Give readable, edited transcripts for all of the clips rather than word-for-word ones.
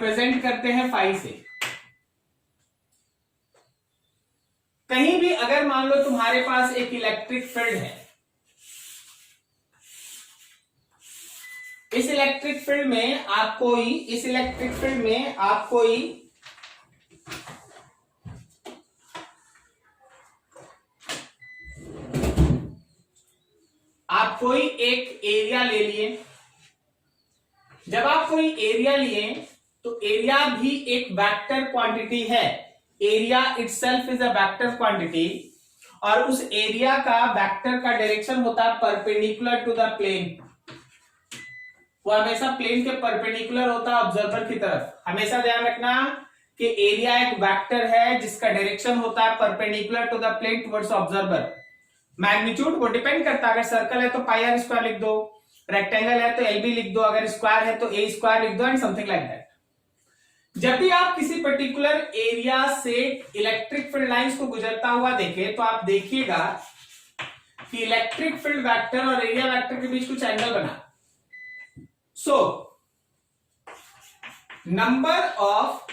Represent करते हैं phi से। कहीं भी अगर मान लो तुम्हारे पास एक इलेक्ट्रिक फील्ड है, इस इलेक्ट्रिक फील्ड में आप कोई एक एरिया ले लिए। जब आप कोई एरिया लिए तो एरिया भी एक वेक्टर क्वांटिटी है। Area itself is a vector quantity और उस एरिया का वेक्टर का डायरेक्शन होता है परपेंडिकुलर टू द प्लेन। वो हमेशा प्लेन के परपेंडिकुलर होता है ऑब्जर्वर की तरफ। हमेशा ध्यान रखना कि एरिया एक वेक्टर है जिसका डायरेक्शन होता है perpendicular to the plane towards observer. Magnitude वो डिपेंड करता है, अगर सर्कल है तो पाई आर स्क्वायर लिख दो, रेक्टेंगल है तो एल बी लिख दो, अगर स्क्वायर है तो ए स्क्वायर लिख दो एंड समथिंग लाइक दैट। जब भी आप किसी पर्टिकुलर एरिया से इलेक्ट्रिक फील्ड लाइंस को गुजरता हुआ देखें तो आप देखिएगा कि इलेक्ट्रिक फील्ड वेक्टर और एरिया वेक्टर के बीच कुछ एंगल बना। So number of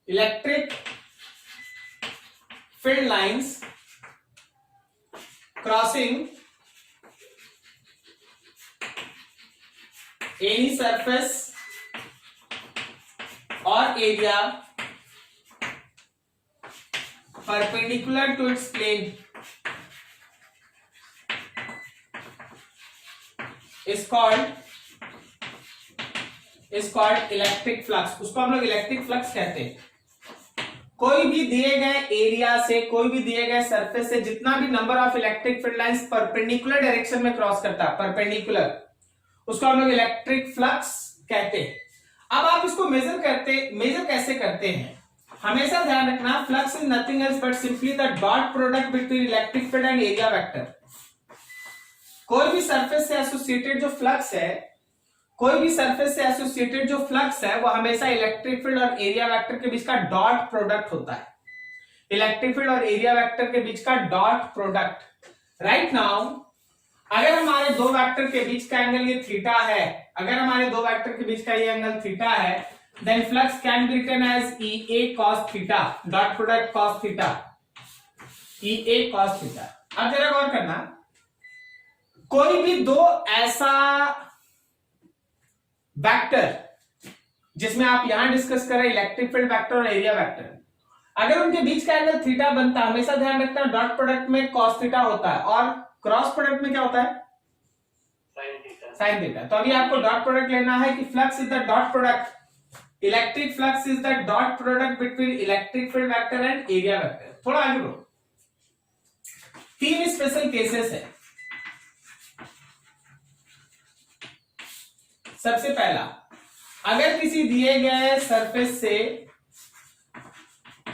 electric field lines crossing any surface or area perpendicular to its plane is called electric flux. उसको हम लोग इलेक्ट्रिक फ्लक्स कहते हैं। कोई भी दिए गए एरिया से, कोई भी दिए गए सरफेस से जितना भी number of electric field lines perpendicular direction में क्रॉस करता है, परपेंडिकुलर, उसको हम लोग इलेक्ट्रिक फ्लक्स कहते हैं। अब आप इसको मेजर कैसे करते हैं? हमेशा ध्यान रखना, flux is nothing else but simply the dot product between electric field and area vector. कोई भी सरफेस से एसोसिएटेड जो फ्लक्स है, वो हमेशा इलेक्ट्रिक फील्ड और एरिया वेक्टर के बीच का डॉट प्रोडक्ट होता है। इलेक्ट्रिक फील्ड और एरिया वेक्टर के बीच का डॉट प्रोडक्ट। राइट नाउ अगर हमारे दो वेक्टर के बीच का एंगल ये थीटा है, then flux can be written as E A cos theta, dot product cos theta, E A cos theta. अब जरा गौर करना, कोई भी दो ऐसा वेक्टर जिसमें आप यहां डिस्कस कर रहे इलेक्ट्रिक फील्ड वेक्टर और एरिया वेक्टर, अगर उनके बीच का एंगल थीटा बनता है, हमेशा ध्यान रखना डॉट प्रोडक्ट में कॉस थीटा होता है और क्रॉस प्रोडक्ट में क्या होता है? Sine theta. तो अभी आपको डॉट प्रोडक्ट लेना है कि flux is the dot product, electric flux is the dot product between electric field vector and area vector. थोड़ा आगे बढ़ो। 3 स्पेशल केसेस है। सबसे पहला, अगर किसी दिए गए सरफेस से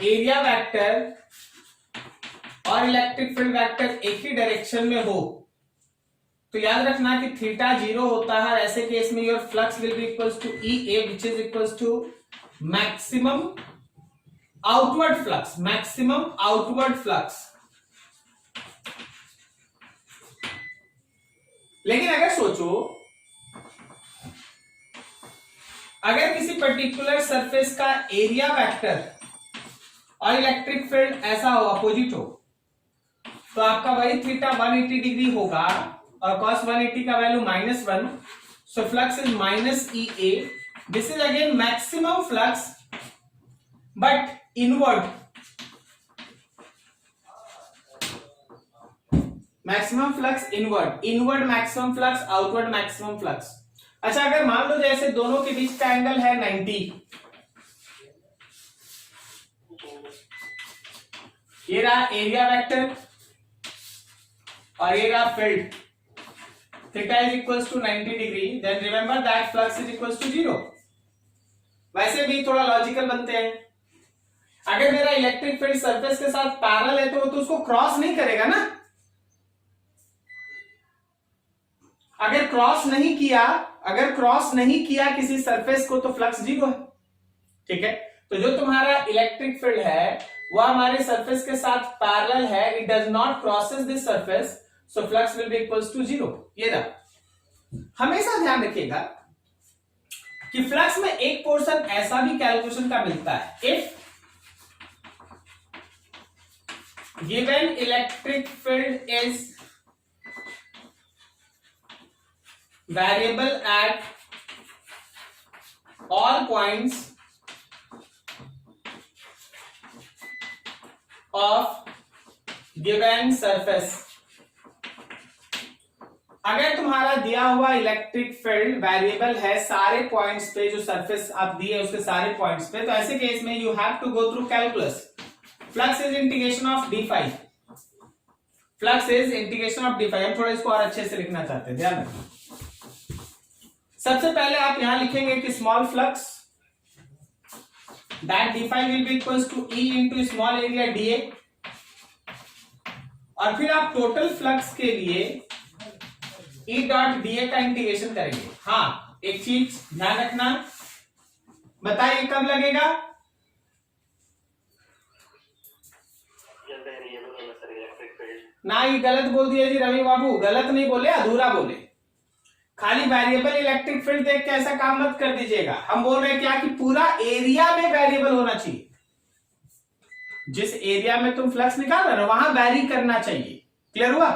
एरिया वेक्टर और इलेक्ट्रिक फील्ड वेक्टर एक ही डायरेक्शन में हो तो याद रखना कि थीटा 0 होता है। ऐसे केस में your flux will be equals to E A which is equals to maximum outward flux. लेकिन अगर सोचो, अगर किसी पर्टिकुलर सरफेस का एरिया वेक्टर और इलेक्ट्रिक फील्ड ऐसा हो, अपोजिट हो, तो आपका वही थीटा 180 डिग्री होगा और cos 180 का value -1, so flux is minus E A. This is again maximum flux but inward, maximum flux inward maximum flux, outward maximum flux. अच्छा, अगर मान लो जैसे दोनों के बीच का एंगल है 90, ये रहा एरिया वेक्टर और ये रहा field, theta is equals to 90 degree, then remember that flux is equals to 0। वैसे भी थोड़ा लॉजिकल बनते हैं। अगर मेरा इलेक्ट्रिक फील्ड सरफेस के साथ पैरेलल है तो उसको क्रॉस नहीं करेगा ना। अगर क्रॉस नहीं किया किसी सरफेस को तो फ्लक्स 0 है। ठीक है, तो जो तुम्हारा इलेक्ट्रिक फील्ड है वह हमारे सरफेस के साथ पैरेलल है, it does not crosses this surface, so flux will be equals to 0। ये रहा। हमेशा ध्यान रखिएगा कि फ्लक्स में एक पोर्शन ऐसा भी कैलकुलेशन का मिलता है, if given electric field is variable eight all points of given surface। अगर तुम्हारा दिया हुआ इलेक्ट्रिक फील्ड वेरिएबल है सारे पॉइंट्स पे, जो सरफेस आप दिए उसके सारे पॉइंट्स पे, तो ऐसे केस में you have to go through calculus. Flux is integration of d phi, flux is integration of d phi. हम थोड़ा इसको और अच्छे से लिखना चाहते हैं, ध्यान रखना। सबसे पहले आप यहां लिखेंगे कि small flux that d phi will be equals to E into small area dA, और फिर आप टोटल फ्लक्स के लिए ई डॉट डीए का इंटीग्रेशन करेंगे। हाँ, एक चीज ध्यान रखना, बताइए कब लगेगा? ना, ये गलत बोल दिया जी रवि बाबू, गलत नहीं बोले, अधूरा बोले। खाली वेरिएबल इलेक्ट्रिक फील्ड देख के ऐसा काम मत कर दीजिएगा। हम बोल रहे हैं क्या कि पूरा एरिया में वेरिएबल होना चाहिए। जिस एरिया में तुम फ्लक्स निकाल रहे हो वहां वेरी करना चाहिए। क्लियर हुआ?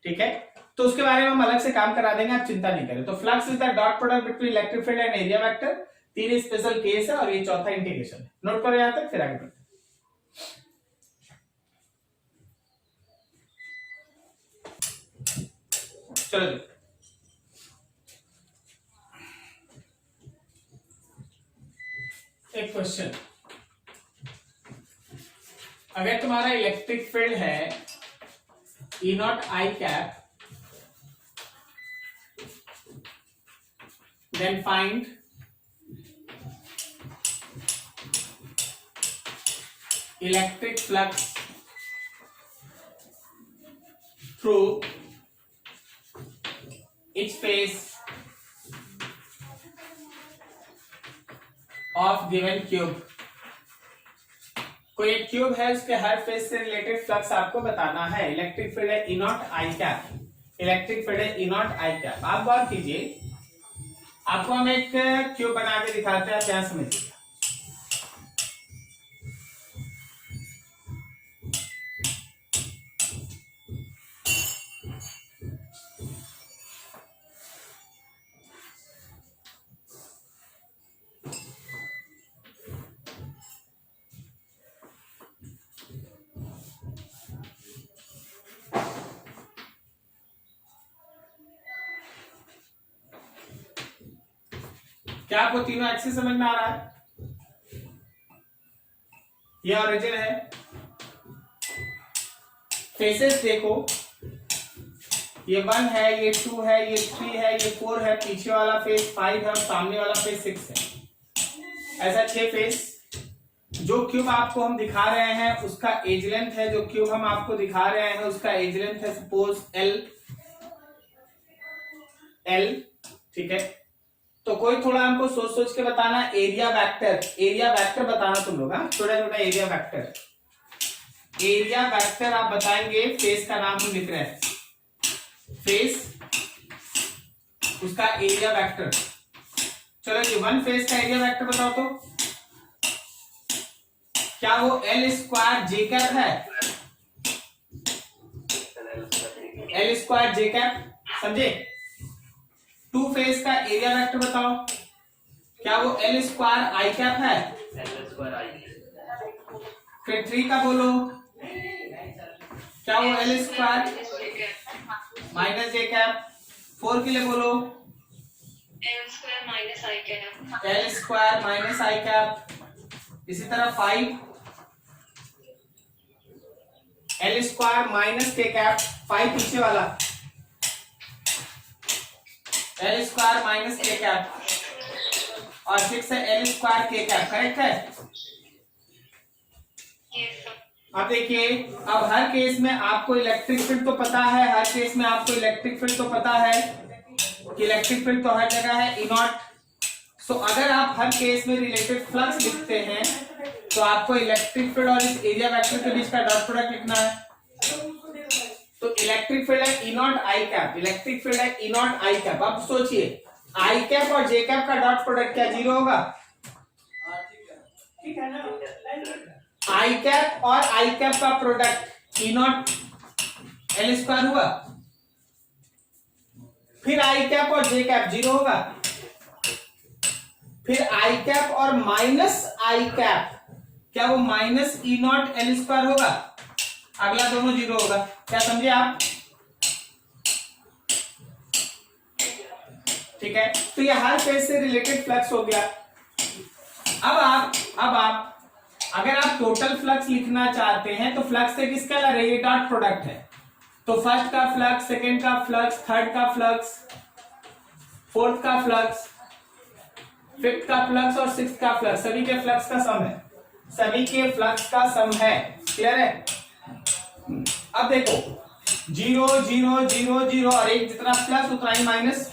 ठीक है, तो उसके बारे में हम अलग से काम करा देंगे, आप चिंता नहीं करें। तो flux is the dot product between electric field and area vector. 3 special case है और ये चौथा इंटीग्रेशन है। नोट करो यहां तक, फिर आगे बढ़ते हैं। चलो एक क्वेश्चन, अगर तुम्हारा इलेक्ट्रिक फील्ड है E naught I cap, then find electric flux through each face of given cube। कोई एक क्यूब है, उसके हर फेस से रिलेटेड फ्लक्स आपको बताना है। इलेक्ट्रिक फील्ड है E naught I cap, electric field है ई नॉट आई कैप। आप गौर कीजिए, आपको हम एक क्यूब बना के दिखाते हैं, आप यहां समझिए। क्या आपको तीनों एक्सिस समझ में आ रहा है? ये ओरिजिन है, फेसेस देखो, ये 1 है, ये 2 है, ये 3 है, ये 4 है, पीछे वाला फेस 5 है और सामने वाला फेस 6 है। ऐसा 6 फेस। जो क्यूब आपको हम दिखा रहे हैं उसका एज लेंथ है, जो क्यूब हम आपको दिखा रहे हैं उसका एज लेंथ है सपोज एल, ठीक है। तो कोई थोड़ा हमको सोच सोच के बताना, एरिया वेक्टर बताना तुम लोग, हाँ, छोटा छोटा एरिया वेक्टर आप बताएंगे। फेस का नाम हम लिख रहे हैं, फेस उसका एरिया वेक्टर। चलो ये 1 फेस का एरिया वेक्टर बताओ तो, क्या वो एल स्क्वायर जे कैप है? एल स्क्वायर जे कैप, समझे? 2 फेस का एरिया वेक्टर बताओ, क्या वो एल स्क्वायर आई कैप है? फिर 3 का बोलो, क्या वो एल स्क्वायर माइनस जे कैप? 4 के लिए बोलो, एल स्क्वायर माइनस आई कैप। एल स्क्वायर माइनस आई कैप। इसी तरह 5 एल स्क्वायर माइनस के कैप, 5 पीछे वाला एल स्क्वायर माइनस के कैप, और 6 है एल स्क्वायर के कैप। करेक्ट है? अब देखिए, अब हर केस में आपको इलेक्ट्रिक फील्ड तो पता है, हर केस में आपको इलेक्ट्रिक फील्ड तो पता है कि इलेक्ट्रिक फील्ड तो हर जगह है ई नॉट। सो अगर आप हर केस में रिलेटेड फ्लक्स लिखते हैं तो आपको इलेक्ट्रिक फील्ड और इस एरिया वेक्टर के बीच का डॉट प्रोडक्ट लिखना है। तो इलेक्ट्रिक फील्ड है E naught I cap, electric field है ई नॉट आई कैप। अब सोचिए, आई कैप और जे कैप का डॉट प्रोडक्ट क्या 0 होगा? ठीक है ना? आई कैप और आई कैप का प्रोडक्ट ई नॉट एल स्क्वायर हुआ, फिर आई कैप और जे कैप 0 होगा, फिर आई कैप और माइनस आई कैप क्या वो माइनस ई नॉट एल स्क्वायर होगा, अगला दोनों 0 होगा। क्या समझे आप? ठीक है, तो ये हर फेज से रिलेटेड फ्लक्स हो गया। अब आप अगर आप टोटल फ्लक्स लिखना चाहते हैं तो फ्लक्स से किसका ला रहे, डॉट प्रोडक्ट है, तो फर्स्ट का फ्लक्स, सेकेंड का फ्लक्स, थर्ड का फ्लक्स, फोर्थ का फ्लक्स, फिफ्थ का फ्लक्स और सिक्स्थ का फ्लक्स, सभी के फ्लक्स का सम है, सभी के फ्लक्स का सम है। क्लियर है? अब देखो 0 0 0 0 और एक जितना प्लस उतना ही माइनस।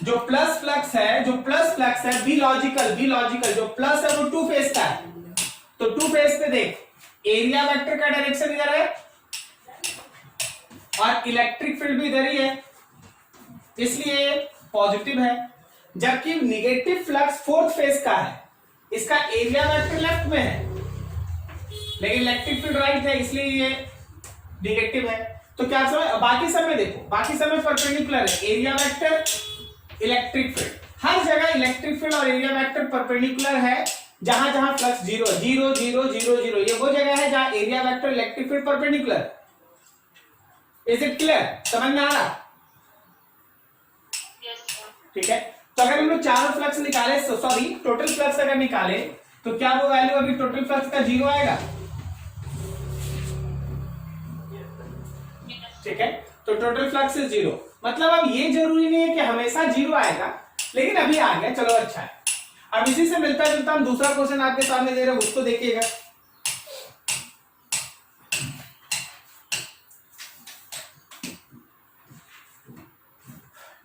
जो प्लस फ्लक्स है बी लॉजिकल जो प्लस है वो टू फेज का है, तो टू फेज पे देख एरिया वेक्टर का डायरेक्शन इधर है और इलेक्ट्रिक फील्ड भी इधर ही है, इसलिए पॉजिटिव है। जबकि निगेटिव फ्लक्स फोर्थ फेज का है, इसका एरिया वेक्टर लेफ्ट में है लेकिन इलेक्ट्रिक फील्ड राइट है, इसलिए ये निगेटिव है। तो क्या समझ, बाकी सब में देखो, बाकी सब में परपेंडिकुलर है, एरिया वेक्टर इलेक्ट्रिक फील्ड, हर जगह इलेक्ट्रिक फील्ड और एरिया वेक्टर परपेंडिकुलर है। जहां जहां फ्लक्स 0 0 0 0 0 ये वो जगह है जहां area vector electric field perpendicular. Is it clear? समझ में आ रहा? ठीक है, तो अगर हम लोग चारों फ्लक्स निकाले, सॉरी टोटल फ्लक्स अगर निकाले तो क्या वो वैल्यू अभी टोटल फ्लक्स का 0 आएगा? ठीक है, तो टोटल फ्लक्स इज 0। मतलब अब ये जरूरी नहीं है कि हमेशा 0 आएगा, लेकिन अभी आ गया, चलो अच्छा है। अब इसी से मिलता जुलता हम दूसरा क्वेश्चन आपके सामने दे रहे हैं, उसको देखिएगा।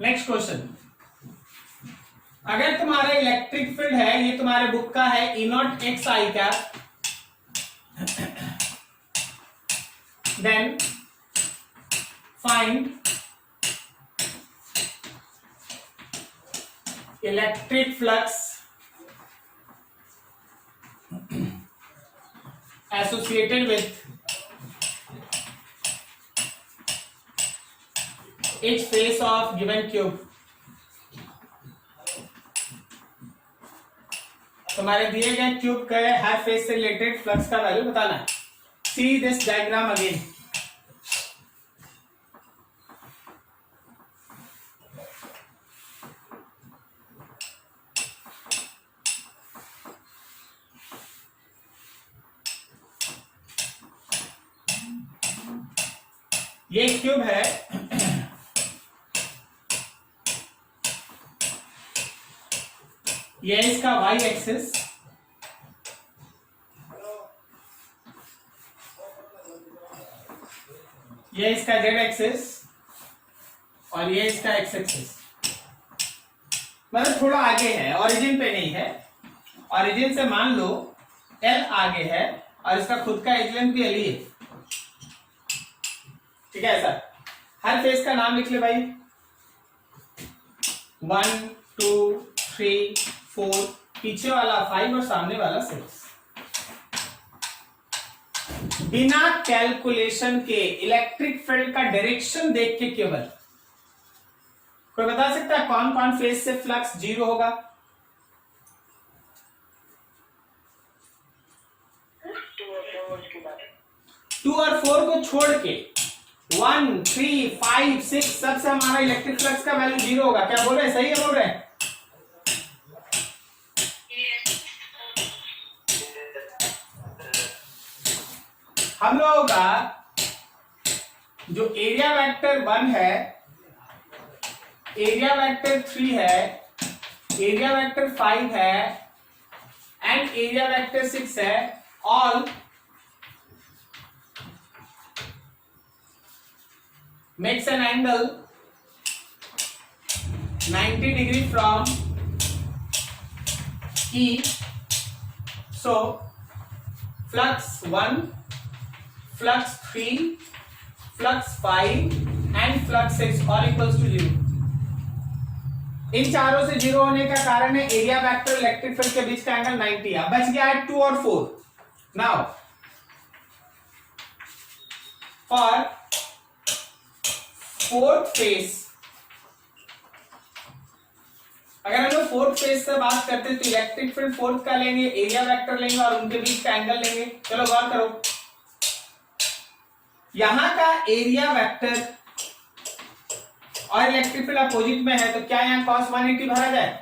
नेक्स्ट क्वेश्चन, अगर तुम्हारा इलेक्ट्रिक फील्ड है, ये तुम्हारे बुक का है E naught X I cap, then find electric flux associated with each face of given cube। तुम्हारे दिए गए क्यूब के हर फेस से रिलेटेड फ्लक्स का वैल्यू बताना है। See this diagram again. ये क्यूब है, ये इसका y एक्सिस, ये इसका z एक्सिस और ये इसका x एक्सिस। मतलब थोड़ा आगे है, ओरिजिन पे नहीं है, ओरिजिन से मान लो L आगे है और इसका खुद का एज लेंथ भी L ही है। ठीक है, ऐसा हर फेस का नाम लिख ले भाई, 1 2 3 4, पीछे वाला 5 और सामने वाला 6। बिना कैलकुलेशन के इलेक्ट्रिक फील्ड का डायरेक्शन देख के केवल कोई बता सकता है कौन कौन फेस से फ्लक्स 0 होगा? 2 और 4 को छोड़ के 1 3 5 6 सबसे हमारा इलेक्ट्रिक फ्लक्स का वैल्यू 0 होगा। क्या बोल रहे हैं? सही है बोल रहे हैं? हम लोगों का जो एरिया वेक्टर 1 है, एरिया वेक्टर 3 है, एरिया वेक्टर 5 है एंड एरिया वेक्टर 6 है, all makes an angle 90 degree from E. So flux 1, flux 3, flux 5 and flux 6 all equals to 0। इन चारों से जीरो होने का कारण है एरिया वेक्टर इलेक्ट्रिक फील्ड के बीच का एंगल 90 है। बच गया है 2 और 4। नाउ फॉर फोर्थ फेस, अगर हम लोग फोर्थ फेज से बात करते हैं तो इलेक्ट्रिक फील्ड फोर्थ का लेंगे, एरिया वेक्टर लेंगे और उनके बीच का एंगल लेंगे। चलो गौर करो, यहां का एरिया वेक्टर और इलेक्ट्रिक फील्ड अपोजिट में है, तो क्या यहां cos 180 भरा जाए?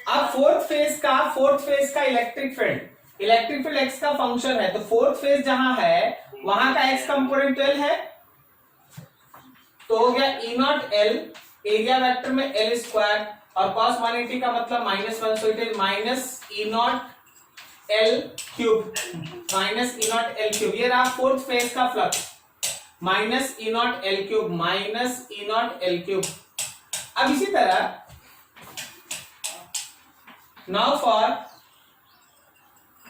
अब फोर्थ फेज का इलेक्ट्रिक फील्ड एक्स का फंक्शन है, तो फोर्थ फेज जहां है वहां का एक्स कंपोनेंट 12 है, तो हो गया ई नॉट एल, एरिया वेक्टर में एल स्क्वायर और cos 180 का मतलब -1, so it is minus E naught L cube, minus E naught L cube. ये रहा फोर्थ फेज का फ्लक्स, माइनस ई नॉट एल क्यूब, माइनस ई नॉट एल क्यूब। अब इसी तरह नाउ फॉर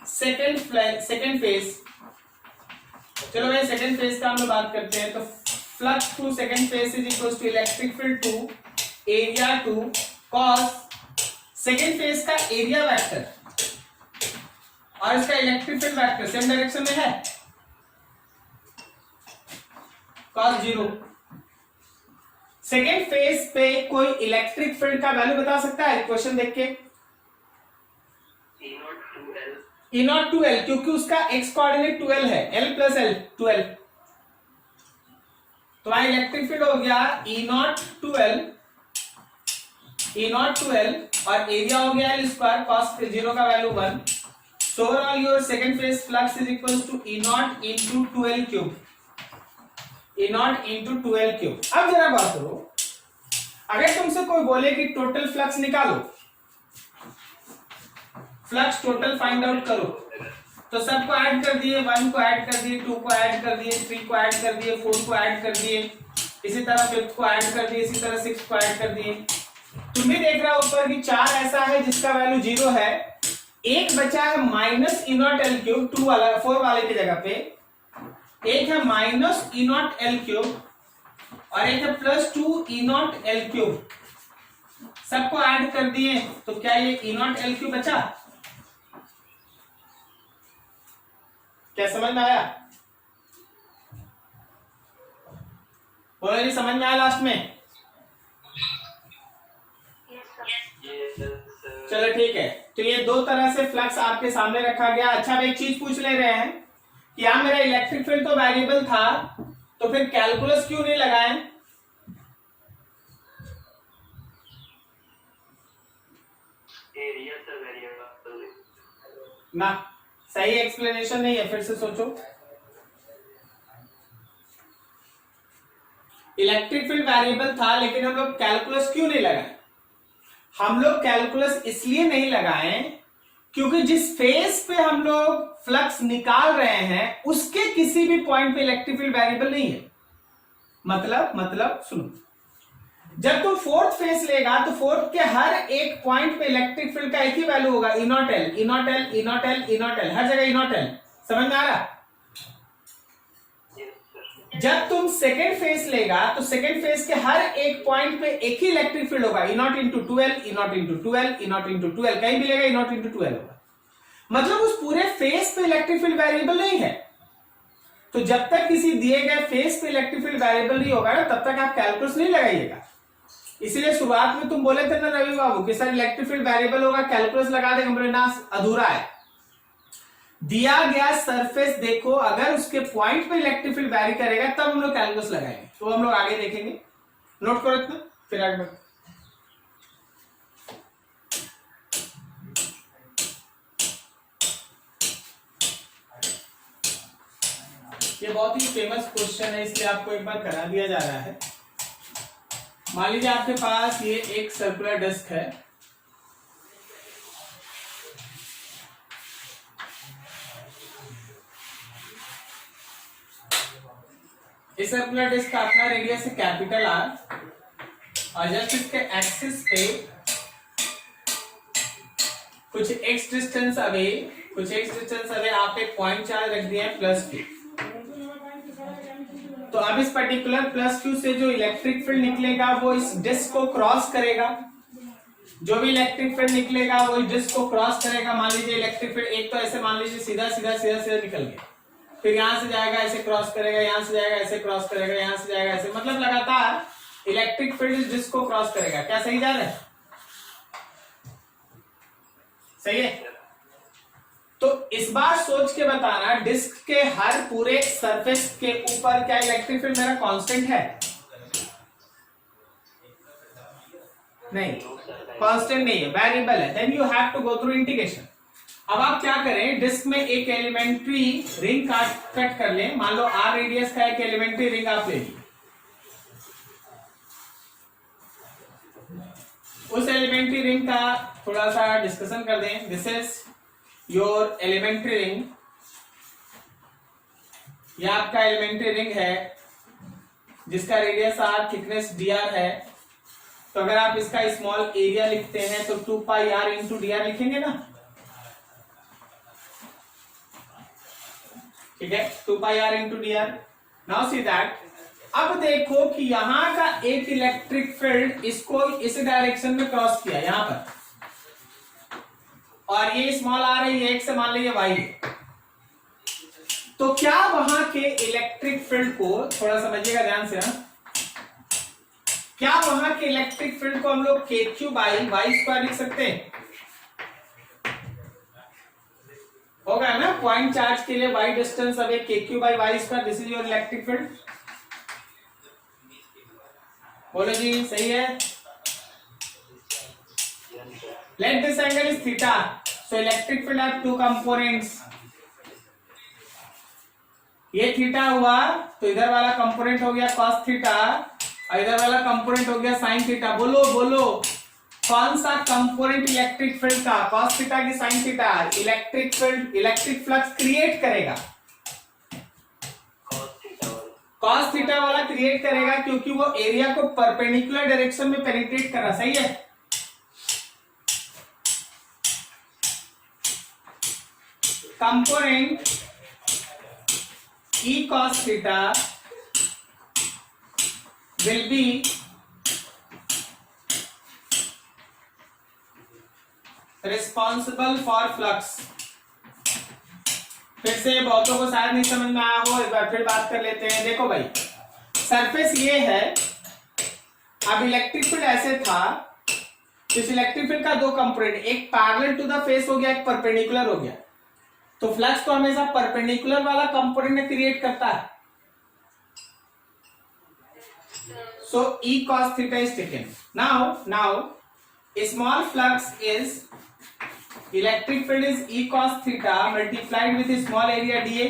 सेकेंड फेज, चलो भाई सेकेंड फेज का हम लोग बात करते हैं, तो flux to second face is equal to electric field to area to cos second face का एरिया वेक्टर और इसका electric field vector same direction में है, कॉस 0। सेकेंड फेज पे कोई इलेक्ट्रिक फील्ड का वैल्यू बता सकता है क्वेश्चन देख के? ई नॉट 2L, क्योंकि उसका एक्स कोऑर्डिनेट 12 है, L प्लस L 12, तो वहां इलेक्ट्रिक फील्ड हो गया ई नॉट 2L और एरिया हो गया L स्क्वायर, कॉस 0 का value 1, so overall your second face flux is equal to E naught into 2L cube, E naught into 2L cube. अब जरा बात करो, अगर तुमसे कोई बोले कि टोटल फ्लक्स निकालो, फ्लक्स टोटल फाइंड आउट करो, तो सबको ऐड कर दिए, 1 को ऐड कर दिए, 2 को ऐड कर दिए, 3 को ऐड कर दिए, 4 को ऐड कर दिए, इसी तरह 5th को ऐड कर दिए, इसी तरह 6 को ऐड कर दिए। तुम भी देख रहा हो ऊपर कि 4 ऐसा है जिसका वैल्यू 0 है, एक बचा है माइनस ई नॉट एल क्यूब 4 वाले की जगह पे, एक है माइनस ई नॉट एल क्यूब और एक है प्लस 2 ई नॉट एल क्यूब। सबको ऐड कर दिए तो क्या ये ई नॉट एल क्यूब बचा? क्या समझ में आया? बोलो जी, समझ में आया लास्ट में? चलो ठीक है, तो ये दो तरह से फ्लक्स आपके सामने रखा गया। अच्छा, अब एक चीज पूछ ले रहे हैं कि यार मेरा इलेक्ट्रिक फील्ड तो वेरिएबल था, तो फिर कैलकुलस क्यों नहीं लगाए? एरिया से वेरिएबल ना, सही एक्सप्लेनेशन नहीं है, फिर से सोचो। इलेक्ट्रिक फील्ड वेरिएबल था, लेकिन हम लोग कैलकुलस क्यों नहीं लगाए? हम लोग कैलकुलस इसलिए नहीं लगाए क्योंकि जिस फेज पे हम लोग फ्लक्स निकाल रहे हैं उसके किसी भी पॉइंट पे इलेक्ट्रिक फील्ड वेरिएबल नहीं है। मतलब सुनो, जब तुम फोर्थ फेज लेगा तो फोर्थ के हर एक पॉइंट पे इलेक्ट्रिक फील्ड का एक ही वैल्यू होगा, E naught L, E naught L, E naught L, E naught L, हर जगह ई नॉट एल। समझ में आ रहा? जब तुम सेकेंड फेज लेगा तो सेकेंड फेज के हर एक पॉइंट पे एक ही इलेक्ट्रिक फील्ड होगा, E naught into 12, E naught into 12, E naught into 12, कहीं भी लेगा ई नॉट इंटू 12 होगा। मतलब उस पूरे फेज पे इलेक्ट्रिक फील्ड वेरिएबल नहीं है। तो जब तक किसी दिए गए फेज पे इलेक्ट्रिक फील्ड वेरिएबल नहीं होगा ना, तब तक आप कैलकुलस नहीं लगाइएगा। इसलिए शुरुआत में तुम बोले थे ना रवि बाबू कि सर इलेक्ट्रिक फील्ड वेरिएबल होगा, कैलकुलस लगा देंगे, हमने ना, अधूरा है। दिया गया सरफेस देखो, अगर उसके पॉइंट पे इलेक्ट्रिक फील्ड वैरी करेगा तब हम लोग कैलकुलस लगाएंगे, तो हम लोग आगे देखेंगे। नोट करो इतना, फिर आगे बढ़ो। ये बहुत ही फेमस क्वेश्चन है, इसलिए आपको एक बार करा दिया जा रहा है। मान लीजिए आपके पास ये एक सर्कुलर डिस्क है, इस सर्कुलर डिस्क का अपना रेडियस है कैपिटल आर, और जस्ट इसके एक्सिस पे कुछ एक्स डिस्टेंस अवे आप एक पॉइंट चार्ज रख दिया है +2। तो अब इस पर्टिकुलर प्लस क्यू से जो इलेक्ट्रिक फील्ड निकलेगा वो इस डिस्क को क्रॉस करेगा। जो भी इलेक्ट्रिक फील्ड निकलेगा वो इस डिस्क को क्रॉस करेगा। मान लीजिए इलेक्ट्रिक फील्ड एक तो ऐसे मान लीजिए सीधा सीधा सीधा सीधा निकल गया, फिर यहां से जाएगा ऐसे क्रॉस करेगा, यहां से जाएगा ऐसे क्रॉस करेगा, यहां से जाएगा ऐसे, मतलब लगातार इलेक्ट्रिक फील्ड इस डिस्क को क्रॉस करेगा। क्या सही जा रहा है? सही है। तो इस बार सोच के बताना डिस्क के हर पूरे सरफेस के ऊपर क्या इलेक्ट्रिक फील्ड मेरा कांस्टेंट है? नहीं, कांस्टेंट नहीं है, वेरिएबल है। Then you have to go through integration. अब आप क्या करें, डिस्क में एक एलिमेंट्री रिंग कट कर लें। मान लो आर रेडियस का एक एलिमेंट्री रिंग आप ले लीजिए। उस एलिमेंट्री रिंग का थोड़ा सा डिस्कशन कर दें। This is your elementary ring. यह आपका एलिमेंट्री रिंग है जिसका radius R, thickness d R है। तो अगर आप इसका स्मॉल एरिया लिखते हैं तो 2 pi R into D R लिखेंगे ना, ठीक है, 2 pi R into D R. Now see that, अब देखो कि यहां का एक इलेक्ट्रिक फील्ड इसको इस डायरेक्शन में क्रॉस किया यहां पर, और ये स्मॉल आर है, ये एक से मान लीजिए वाई। तो क्या वहां के इलेक्ट्रिक फील्ड को, थोड़ा समझिएगा ध्यान से, क्या वहां के इलेक्ट्रिक फील्ड को हम लोग के क्यू बाई वाई स्क्वायर लिख सकते हैं? होगा ना, पॉइंट चार्ज के लिए y distance away k q by y square, this is your electric field. बोलो जी, सही है। Let this angle is theta, so electric field have 2 components. ये थीटा हुआ तो इधर वाला कंपोनेंट हो गया कॉस थीटा और इधर वाला कंपोनेंट हो गया साइन थीटा। बोलो बोलो, कौन सा कंपोनेंट इलेक्ट्रिक फील्ड का, कॉस थीटा की sine theta, electric field, electric flux create करेगा? कॉस थीटा वाला क्रिएट करेगा, क्योंकि वो एरिया को परपेंडिकुलर डायरेक्शन में पेनिट्रेट कर रहा। सही है। Component E cos theta will be responsible for flux। फिर से बहुतों को शायद नहीं समझ में आया हो, एक बार फिर बात कर लेते हैं। देखो भाई, सरफेस ये है, अब इलेक्ट्रिक फील्ड ऐसे था, इस इलेक्ट्रिक फील्ड का 2 कंपोनेंट, एक पैरेलल टू द फेस हो गया, एक परपेंडिकुलर हो गया। तो फ्लक्स तो हमेशा परपेंडिकुलर वाला कंपोनेंट क्रिएट करता है। सो E cos theta is taken. Now small flux is, electric field is E cos theta multiplied with a small area dA.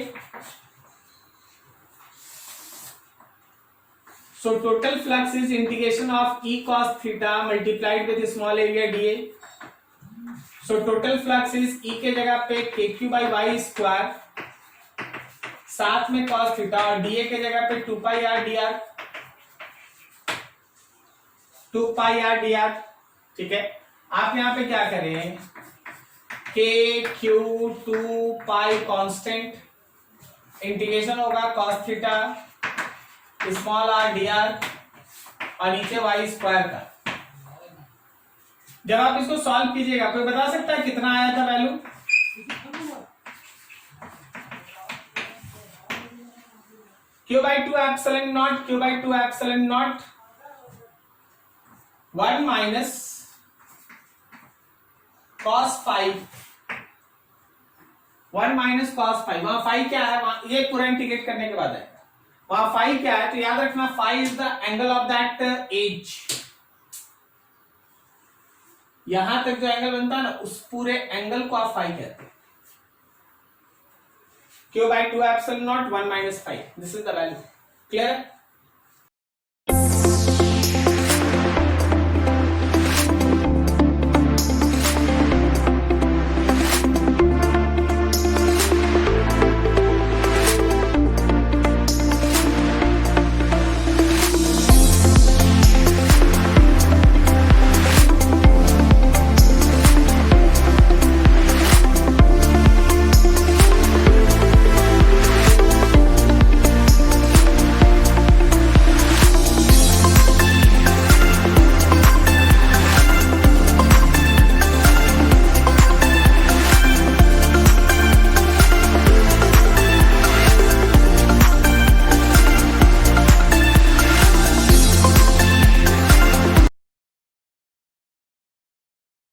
So total flux is integration of E cos theta multiplied with a small area dA. So total flux is E के जगह पे के q by y square, साथ में cos theta, और dA के जगह पे 2 pi R D R, 2 pi R D R. ठीक है, आप यहां पे क्या करें, के क्यू 2 पाई कांस्टेंट, इंटीग्रेशन होगा cos theta small R D R और नीचे वाई स्क्वायर का। जब आप इसको सॉल्व कीजिएगा, कोई बता सकता है कितना आया था value? Q by 2 epsilon not, Q by 2 epsilon not 1 minus cos 5, 1 minus cos 5। वहां 5 क्या है, वहां ये पूरा इंटीग्रेट करने के बाद है, वहां 5 क्या है, तो याद रखना 5 is the angle of that edge. यहां तक जो एंगल बनता है ना, उस पूरे एंगल को आप 5 कहते हैं। Q by 2 epsilon not 1 minus 5, this is the value. Clear है?